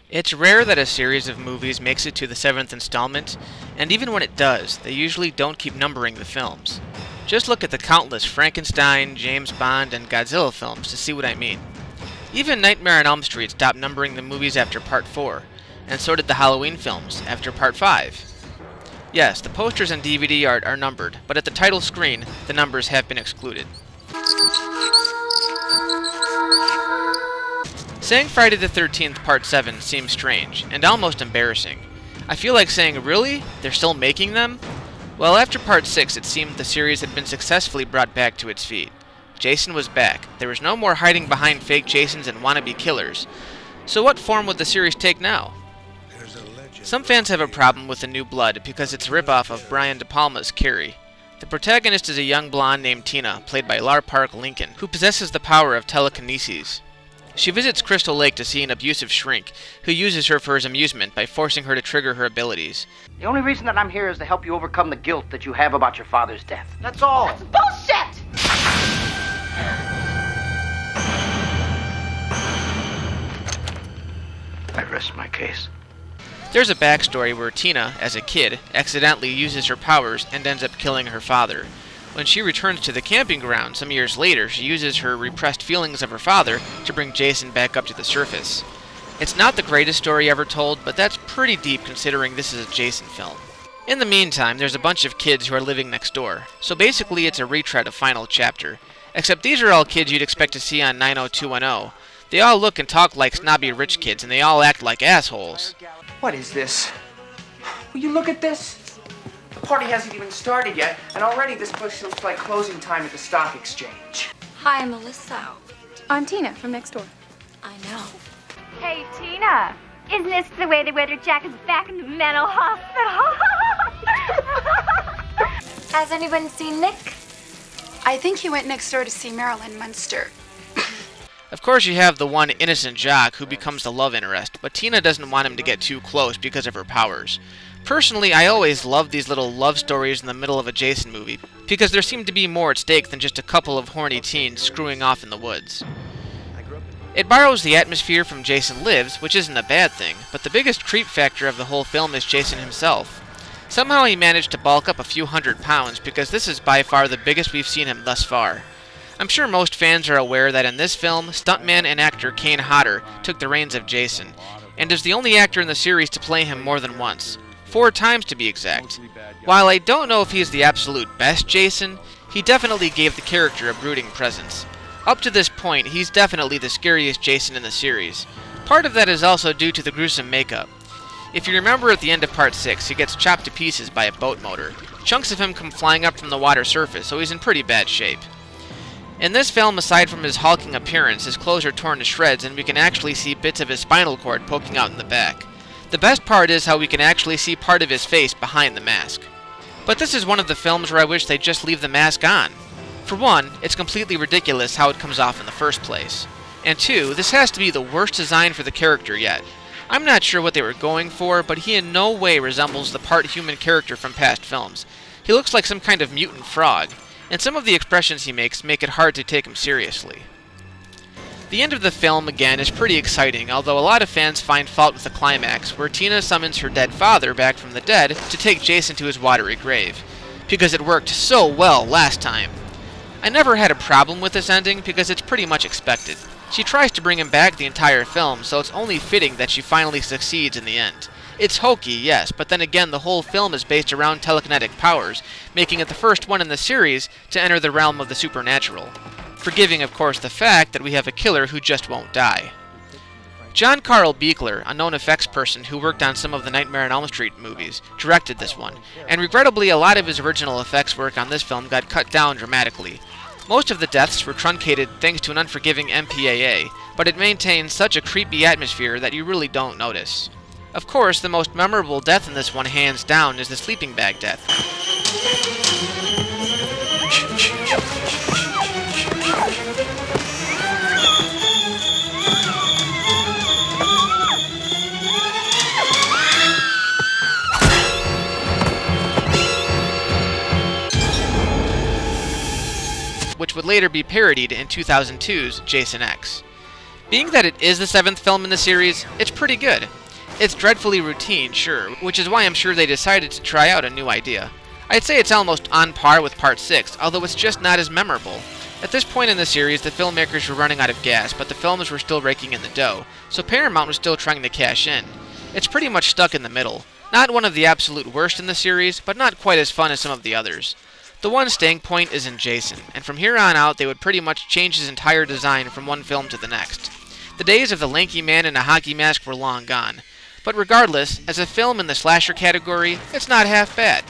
It's rare that a series of movies makes it to the seventh installment, and even when it does, they usually don't keep numbering the films. Just look at the countless Frankenstein, James Bond, and Godzilla films to see what I mean. Even Nightmare on Elm Street stopped numbering the movies after Part 4, and so did the Halloween films after Part 5. Yes, the posters and DVD art are numbered, but at the title screen, the numbers have been excluded. Saying Friday the 13th Part 7 seems strange, and almost embarrassing. I feel like saying, really? They're still making them? Well, after Part 6 it seemed the series had been successfully brought back to its feet. Jason was back. There was no more hiding behind fake Jasons and wannabe killers. So what form would the series take now? Some fans have a problem with The New Blood because it's a ripoff of Brian De Palma's Carrie. The protagonist is a young blonde named Tina, played by Lar Park Lincoln, who possesses the power of telekinesis. She visits Crystal Lake to see an abusive shrink, who uses her for his amusement by forcing her to trigger her abilities. The only reason that I'm here is to help you overcome the guilt that you have about your father's death. That's all. That's bullshit! I rest my case. There's a backstory where Tina, as a kid, accidentally uses her powers and ends up killing her father. When she returns to the camping ground some years later, she uses her repressed feelings of her father to bring Jason back up to the surface. It's not the greatest story ever told, but that's pretty deep considering this is a Jason film. In the meantime, there's a bunch of kids who are living next door, so basically it's a retread of Final Chapter. Except these are all kids you'd expect to see on 90210. They all look and talk like snobby rich kids, and they all act like assholes. What is this? Will you look at this? The party hasn't even started yet, and already this place looks like closing time at the stock exchange. Hi, I'm Melissa. I'm Tina from next door. I know. Hey, Tina, isn't this the way they wear their jackets back in the mental hospital? Has anyone seen Nick? I think he went next door to see Marilyn Munster. Of course you have the one innocent jock who becomes the love interest, but Tina doesn't want him to get too close because of her powers. Personally, I always love these little love stories in the middle of a Jason movie, because there seem to be more at stake than just a couple of horny teens screwing off in the woods. It borrows the atmosphere from Jason Lives, which isn't a bad thing, but the biggest creep factor of the whole film is Jason himself. Somehow he managed to bulk up a few £100 because this is by far the biggest we've seen him thus far. I'm sure most fans are aware that in this film, stuntman and actor Kane Hodder took the reins of Jason, and is the only actor in the series to play him more than once. 4 times to be exact. While I don't know if he is the absolute best Jason, he definitely gave the character a brooding presence. Up to this point, he's definitely the scariest Jason in the series. Part of that is also due to the gruesome makeup. If you remember at the end of Part 6, he gets chopped to pieces by a boat motor. Chunks of him come flying up from the water surface, so he's in pretty bad shape. In this film, aside from his hulking appearance, his clothes are torn to shreds and we can actually see bits of his spinal cord poking out in the back. The best part is how we can actually see part of his face behind the mask. But this is one of the films where I wish they'd just leave the mask on. For one, it's completely ridiculous how it comes off in the first place. And two, this has to be the worst design for the character yet. I'm not sure what they were going for, but he in no way resembles the part-human character from past films. He looks like some kind of mutant frog, and some of the expressions he makes make it hard to take him seriously. The end of the film, again, is pretty exciting, although a lot of fans find fault with the climax, where Tina summons her dead father back from the dead to take Jason to his watery grave, because it worked so well last time. I never had a problem with this ending because it's pretty much expected. She tries to bring him back the entire film, so it's only fitting that she finally succeeds in the end. It's hokey, yes, but then again the whole film is based around telekinetic powers, making it the first one in the series to enter the realm of the supernatural. Forgiving, of course, the fact that we have a killer who just won't die. John Carl Buechler, a known effects person who worked on some of the Nightmare on Elm Street movies, directed this one, and regrettably a lot of his original effects work on this film got cut down dramatically. Most of the deaths were truncated thanks to an unforgiving MPAA, but it maintains such a creepy atmosphere that you really don't notice. Of course, the most memorable death in this one, hands down, is the sleeping bag death. Which would later be parodied in 2002's Jason X. Being that it is the 7th film in the series, it's pretty good. It's dreadfully routine, sure, which is why I'm sure they decided to try out a new idea. I'd say it's almost on par with Part 6, although it's just not as memorable. At this point in the series, the filmmakers were running out of gas, but the films were still raking in the dough, so Paramount was still trying to cash in. It's pretty much stuck in the middle. Not one of the absolute worst in the series, but not quite as fun as some of the others. The one staying point is in Jason, and from here on out they would pretty much change his entire design from one film to the next. The days of the lanky man in a hockey mask were long gone. But regardless, as a film in the slasher category, it's not half bad.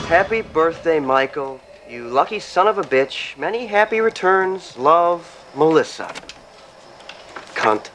Happy birthday, Michael. You lucky son of a bitch. Many happy returns. Love, Melissa. Cunt.